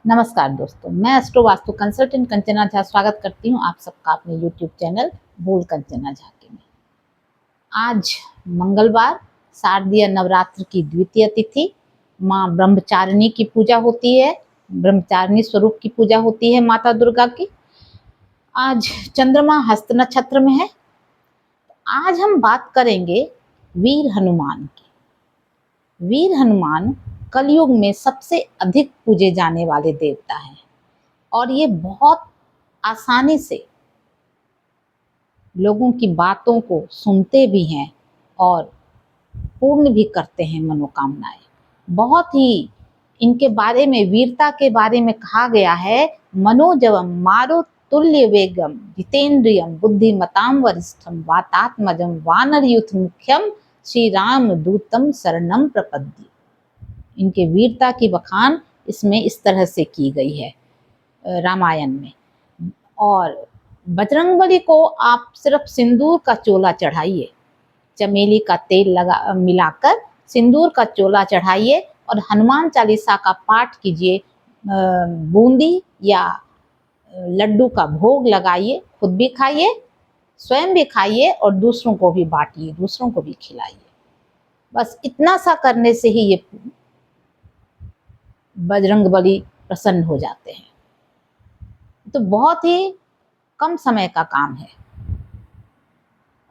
नमस्कार दोस्तों, मैं एस्ट्रो वास्तु कंसल्टेंट कंचना झा स्वागत करती हूँ आप सबका अपने यूट्यूब चैनल बोल कंचना झा के में। आज मंगलवार शारदीय नवरात्र की द्वितीय तिथि, माँ ब्रह्मचारिणी की पूजा होती है। ब्रह्मचारिणी स्वरूप की पूजा होती है माता दुर्गा की। आज चंद्रमा हस्त नक्षत्र में है। आज हम बात करेंगे वीर हनुमान की। वीर हनुमान कलयुग में सबसे अधिक पूजे जाने वाले देवता हैं और ये बहुत आसानी से लोगों की बातों को सुनते भी हैं और पूर्ण भी करते हैं मनोकामनाएं। बहुत ही इनके बारे में, वीरता के बारे में कहा गया है, मनोजवम मारुतुल्य वेगम जितेंद्रियम बुद्धिमताम वरिष्ठम वातात्मजम वानर युथ मुख्यम श्री राम दूतम शरणम प्रपद्ये। इनके वीरता की बखान इसमें इस तरह से की गई है रामायण में। और बजरंगबली को आप सिर्फ सिंदूर का चोला चढ़ाइए, चमेली का तेल लगा मिलाकर सिंदूर का चोला चढ़ाइए और हनुमान चालीसा का पाठ कीजिए। बूंदी या लड्डू का भोग लगाइए, खुद भी खाइए, स्वयं भी खाइए और दूसरों को भी बांटिए, दूसरों को भी खिलाइए। बस इतना सा करने से ही ये बजरंगबली प्रसन्न हो जाते हैं। तो बहुत ही कम समय का काम है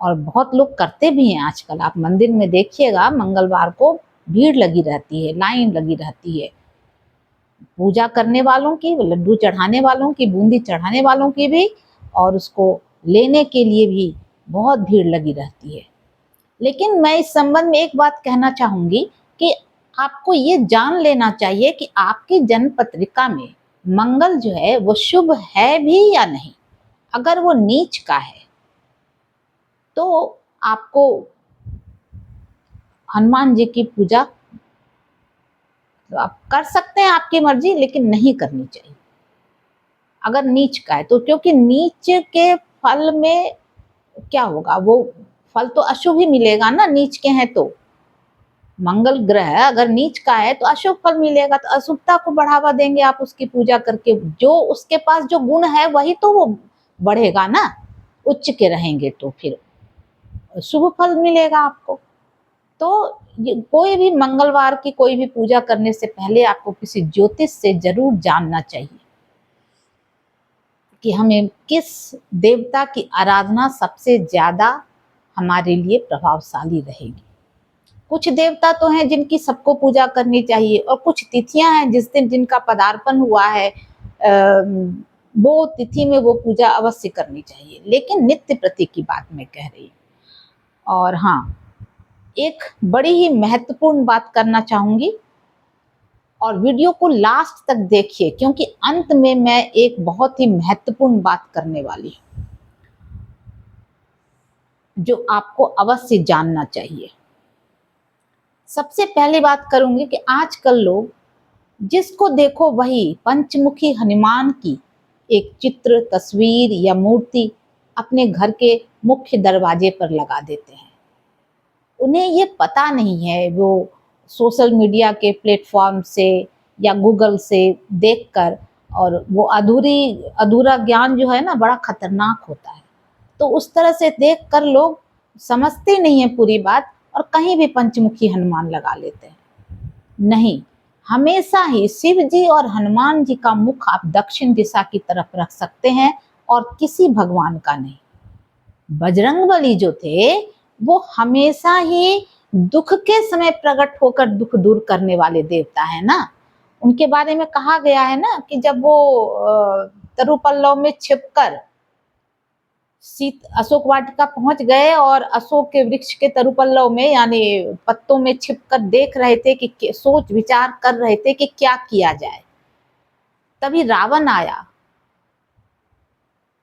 और बहुत लोग करते भी हैं। आजकल आप मंदिर में देखिएगा, मंगलवार को भीड़ लगी रहती है, लाइन लगी रहती है, पूजा करने वालों की, लड्डू चढ़ाने वालों की, बूंदी चढ़ाने वालों की भी, और उसको लेने के लिए भी बहुत भीड़ लगी रहती है। लेकिन मैं इस संबंध में एक बात कहना चाहूंगी कि आपको ये जान लेना चाहिए कि आपकी जन्म पत्रिका में मंगल जो है वो शुभ है भी या नहीं। अगर वो नीच का है तो आपको हनुमान जी की पूजा तो आप कर सकते हैं, आपकी मर्जी, लेकिन नहीं करनी चाहिए अगर नीच का है तो। क्योंकि नीच के फल में क्या होगा, वो फल तो अशुभ ही मिलेगा ना। नीच के हैं तो मंगल ग्रह अगर नीच का है तो अशुभ फल मिलेगा, तो अशुभता को बढ़ावा देंगे आप उसकी पूजा करके। जो उसके पास जो गुण है वही तो वो बढ़ेगा ना, उच्च के रहेंगे तो फिर शुभ फल मिलेगा आपको। तो कोई भी मंगलवार की कोई भी पूजा करने से पहले आपको किसी ज्योतिष से जरूर जानना चाहिए कि हमें किस देवता की आराधना सबसे ज्यादा हमारे लिए प्रभावशाली रहेगी। कुछ देवता तो हैं जिनकी सबको पूजा करनी चाहिए और कुछ तिथियां हैं जिस दिन जिनका पदार्पण हुआ है वो तिथि में वो पूजा अवश्य करनी चाहिए। लेकिन नित्य प्रति की बात मैं कह रही हूँ। और हाँ, एक बड़ी ही महत्वपूर्ण बात करना चाहूंगी और वीडियो को लास्ट तक देखिए, क्योंकि अंत में मैं एक बहुत ही महत्वपूर्ण बात करने वाली हूँ जो आपको अवश्य जानना चाहिए। सबसे पहली बात करूंगी कि आजकल लोग जिसको देखो वही पंचमुखी हनुमान की एक चित्र, तस्वीर या मूर्ति अपने घर के मुख्य दरवाजे पर लगा देते हैं। उन्हें ये पता नहीं है, वो सोशल मीडिया के प्लेटफॉर्म से या गूगल से देखकर, और वो अधूरा ज्ञान जो है ना बड़ा खतरनाक होता है। तो उस तरह से देखकर लोग समझते नहीं है पूरी बात और कहीं भी पंचमुखी हनुमान लगा लेते हैं। नहीं, हमेशा ही शिव जी और हनुमान जी का मुख आप दक्षिण दिशा की तरफ रख सकते हैं और किसी भगवान का नहीं। बजरंगबली जो थे वो हमेशा ही दुख के समय प्रकट होकर दुख दूर करने वाले देवता है ना। उनके बारे में कहा गया है ना कि जब वो तरुपल्लव में छिपकर अशोक वाटिका पहुंच गए और अशोक के वृक्ष के तरुपल्लव में यानी पत्तों में छिपकर देख रहे थे कि सोच विचार कर रहे थे कि क्या किया जाए, तभी रावण आया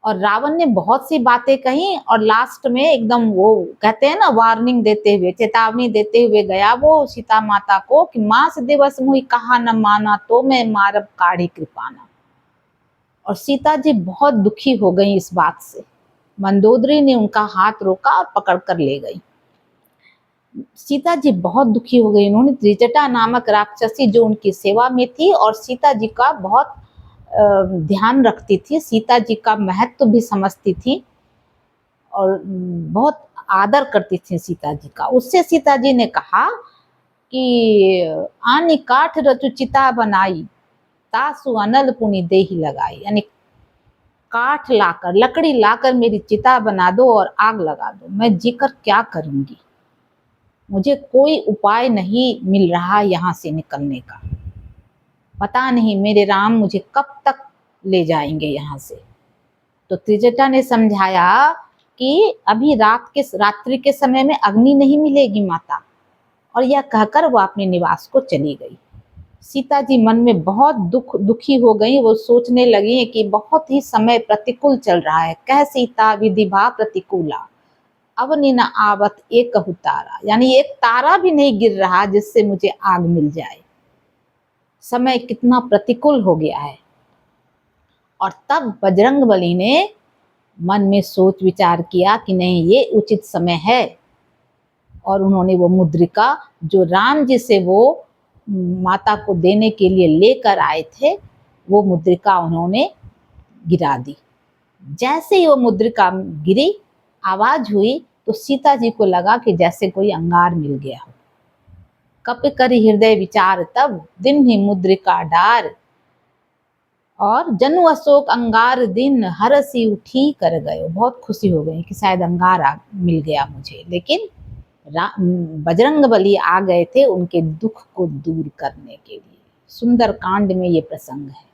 और रावण ने बहुत सी बातें कही और लास्ट में एकदम वो कहते हैं ना वार्निंग देते हुए, चेतावनी देते हुए गया वो सीता माता को कि मास दिवस मुहि कहा न माना तो मैं मारब काढ़ी कृपाना। और सीता जी बहुत दुखी हो गई इस बात से। मंदोदरी ने उनका हाथ रोका और पकड़ कर ले गई। सीता जी बहुत दुखी हो गई। उन्होंने त्रिजटा नामक राक्षसी जो उनकी सेवा में थी और सीता जी का बहुत ध्यान रखती थी, सीता जी का महत्व भी समझती थी और बहुत आदर करती थी सीता जी का। उससे सीता जी ने कहा कि आनी काठ रचु चिता बनाई, तासु अनल पुनि देहि लगाई। यानी काठ लाकर, लकड़ी लाकर मेरी चिता बना दो और आग लगा दो, मैं जीकर क्या करूंगी, मुझे कोई उपाय नहीं मिल रहा यहाँ से निकलने का, पता नहीं मेरे राम मुझे कब तक ले जाएंगे यहाँ से। तो त्रिजटा ने समझाया कि अभी रात्रि के समय में अग्नि नहीं मिलेगी माता, और यह कहकर वो अपने निवास को चली गई। सीता जी मन में बहुत दुखी हो गई। वो सोचने लगी कि बहुत ही समय प्रतिकूल चल रहा है। कह सीता विधिभा प्रतिकूला, अवनि न आवत एक तारा, यानी एक तारा भी नहीं गिर रहा जिससे मुझे आग मिल जाए। समय कितना प्रतिकूल हो गया है। और तब बजरंगबली ने मन में सोच विचार किया कि नहीं, ये उचित समय है, और उन्होंने वो मुद्रिका जो राम जी से वो माता को देने के लिए लेकर आए थे, वो मुद्रिका उन्होंने गिरा दी। जैसे ही वो मुद्रिका गिरी, आवाज हुई, तो सीता जी को लगा कि जैसे कोई अंगार मिल गया हो। कप करि हृदय विचार तब, दिन ही मुद्रिका डार, और जनु अशोक अंगार दिन, हरसी उठी कर गए। बहुत खुशी हो गई कि शायद अंगार मिल गया मुझे। लेकिन बजरंगबली आ गए थे उनके दुख को दूर करने के लिए। सुंदर कांड में ये प्रसंग है।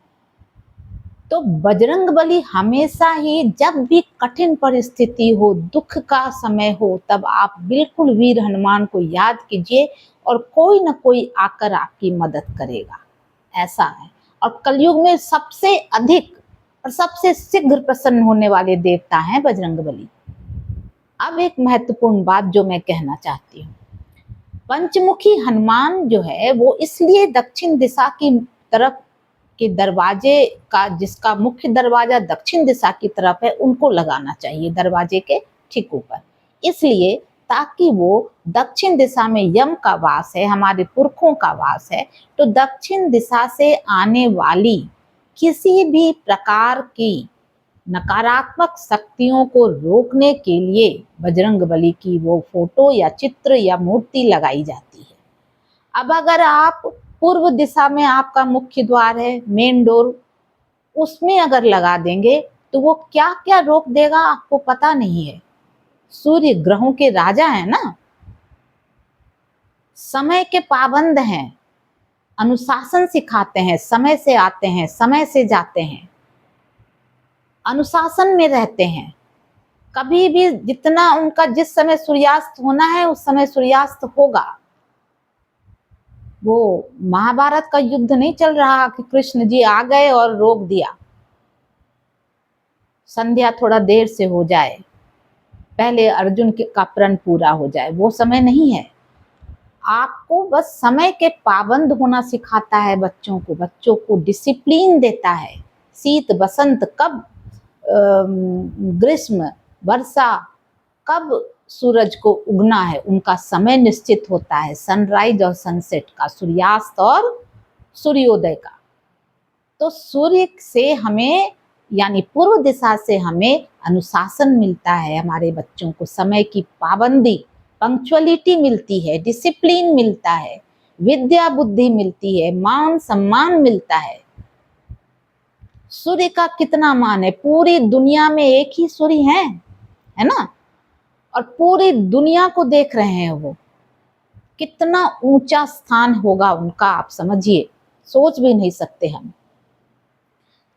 तो बजरंगबली हमेशा ही जब भी कठिन परिस्थिति हो, दुख का समय हो, तब आप बिल्कुल वीर हनुमान को याद कीजिए और कोई न कोई आकर आपकी मदद करेगा। ऐसा है। और कलयुग में सबसे अधिक और सबसे शीघ्र प्रसन्न होने वाले देवता हैं बजरंगबली। अब एक महत्वपूर्ण बात जो मैं कहना चाहती हूँ, पंचमुखी हनुमान जो है वो इसलिए दक्षिण दिशा की तरफ के दरवाजे का, जिसका मुख्य दरवाजा दक्षिण दिशा की तरफ है, उनको लगाना चाहिए दरवाजे के ठीक ऊपर, इसलिए ताकि वो दक्षिण दिशा में यम का वास है, हमारे पुरखों का वास है। तो दक्षिण दिशा से आने वाली किसी भी प्रकार की नकारात्मक शक्तियों को रोकने के लिए बजरंगबली की वो फोटो या चित्र या मूर्ति लगाई जाती है। अब अगर आप पूर्व दिशा में आपका मुख्य द्वार है, मेन डोर, उसमें अगर लगा देंगे तो वो क्या क्या रोक देगा आपको पता नहीं है। सूर्य ग्रहों के राजा है ना, समय के पाबंद हैं, अनुशासन सिखाते हैं, समय से आते हैं, समय से जाते हैं, अनुशासन में रहते हैं। कभी भी जितना उनका जिस समय सूर्यास्त होना है उस समय सूर्यास्त होगा। वो महाभारत का युद्ध नहीं चल रहा कि कृष्ण जी आ गए और रोक दिया, संध्या थोड़ा देर से हो जाए, पहले अर्जुन का प्रण पूरा हो जाए, वो समय नहीं है। आपको बस समय के पाबंद होना सिखाता है बच्चों को डिसिप्लिन देता है। शीत बसंत कब, ग्रीष्म वर्षा कब सूरज को उगना है, उनका समय निश्चित होता है, सनराइज और सनसेट का, सूर्यास्त और सूर्योदय का। तो सूर्य से हमें यानी पूर्व दिशा से हमें अनुशासन मिलता है, हमारे बच्चों को समय की पाबंदी, पंक्चुअलिटी मिलती है, डिसिप्लिन मिलता है, विद्या बुद्धि मिलती है, मान सम्मान मिलता है। सूर्य का कितना मान है, पूरी दुनिया में एक ही सूर्य है ना, और पूरी दुनिया को देख रहे हैं वो, कितना ऊंचा स्थान होगा उनका, आप समझिए, सोच भी नहीं सकते हम।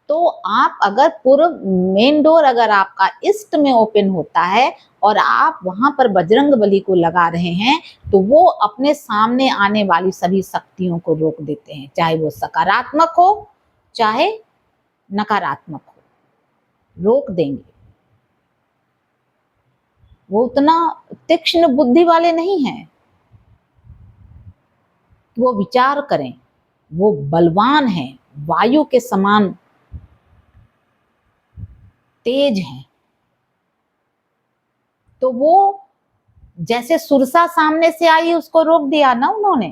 तो आप अगर पूर्व मेन डोर अगर आपका ईस्ट में ओपन होता है और आप वहां पर बजरंगबली को लगा रहे हैं, तो वो अपने सामने आने वाली सभी शक्तियों को रोक देते हैं, चाहे वो सकारात्मक हो चाहे नकारात्मक हो, रोक देंगे। वो उतना तीक्ष्ण बुद्धि वाले नहीं हैं, वो विचार करें, वो बलवान हैं, वायु के समान तेज हैं। तो वो जैसे सुरसा सामने से आई उसको रोक दिया ना उन्होंने।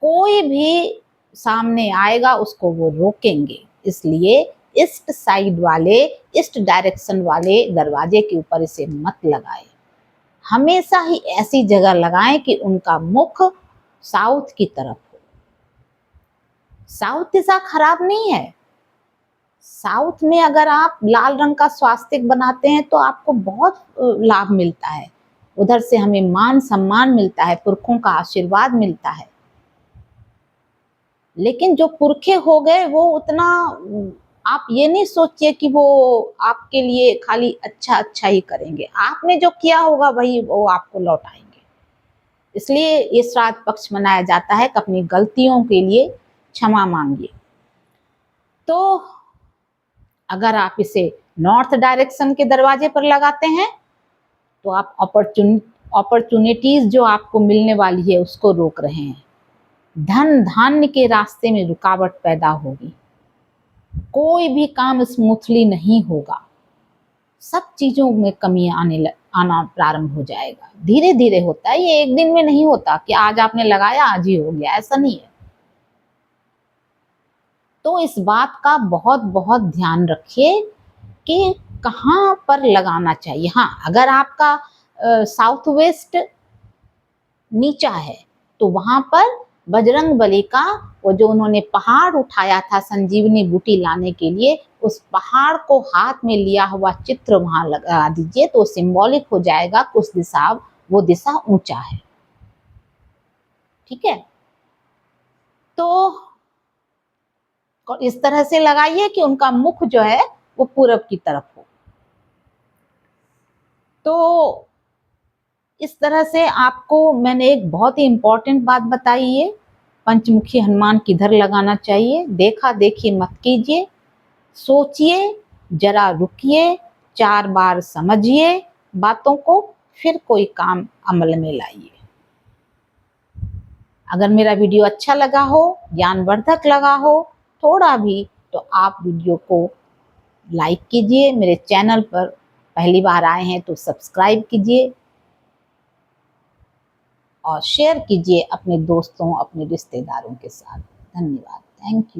कोई भी सामने आएगा उसको वो रोकेंगे। इसलिए ईस्ट साइड वाले, ईस्ट डायरेक्शन वाले दरवाजे के ऊपर इसे मत लगाए। हमेशा ही ऐसी जगह लगाएं कि उनका मुख साउथ की तरफ हो। साउथ दिशा खराब नहीं है। साउथ में अगर आप लाल रंग का स्वास्तिक बनाते हैं तो आपको बहुत लाभ मिलता है। उधर से हमें मान सम्मान मिलता है, पुरखों का आशीर्वाद मिलता है। लेकिन जो पुरखे हो गए वो उतना, आप ये नहीं सोचिए कि वो आपके लिए खाली अच्छा अच्छा ही करेंगे। आपने जो किया होगा वही वो आपको लौटाएंगे। इसलिए ये श्राद्ध पक्ष मनाया जाता है कि अपनी गलतियों के लिए क्षमा मांगिए। तो अगर आप इसे नॉर्थ डायरेक्शन के दरवाजे पर लगाते हैं तो आप अपॉर्चुनिटीज जो आपको मिलने वाली है उसको रोक रहे हैं। धन धान्य के रास्ते में रुकावट पैदा होगी। कोई भी काम स्मूथली नहीं होगा। सब चीजों में कमी आना प्रारंभ हो जाएगा। धीरे धीरे होता है, ये एक दिन में नहीं होता कि आज आपने लगाया आज ही हो गया, ऐसा नहीं है। तो इस बात का बहुत बहुत ध्यान रखिए कि कहाँ पर लगाना चाहिए। हाँ, अगर आपका साउथ वेस्ट नीचा है तो वहां पर बजरंग बली का वो जो उन्होंने पहाड़ उठाया था संजीवनी बूटी लाने के लिए, उस पहाड़ को हाथ में लिया हुआ चित्र वहां लगा दीजिए तो सिंबॉलिक हो जाएगा कि उस दिशा, वो दिशा ऊंचा है। ठीक है, तो इस तरह से लगाइए कि उनका मुख जो है वो पूरब की तरफ हो। तो इस तरह से आपको मैंने एक बहुत ही इंपॉर्टेंट बात बताई है, पंचमुखी हनुमान किधर लगाना चाहिए। देखा देखी मत कीजिए, सोचिए, जरा रुकिए, 4 बार समझिए बातों को, फिर कोई काम अमल में लाइए। अगर मेरा वीडियो अच्छा लगा हो, ज्ञानवर्धक लगा हो थोड़ा भी, तो आप वीडियो को लाइक कीजिए। मेरे चैनल पर पहली बार आए हैं तो सब्सक्राइब कीजिए और शेयर कीजिए अपने दोस्तों, अपने रिश्तेदारों के साथ। धन्यवाद। Thank you.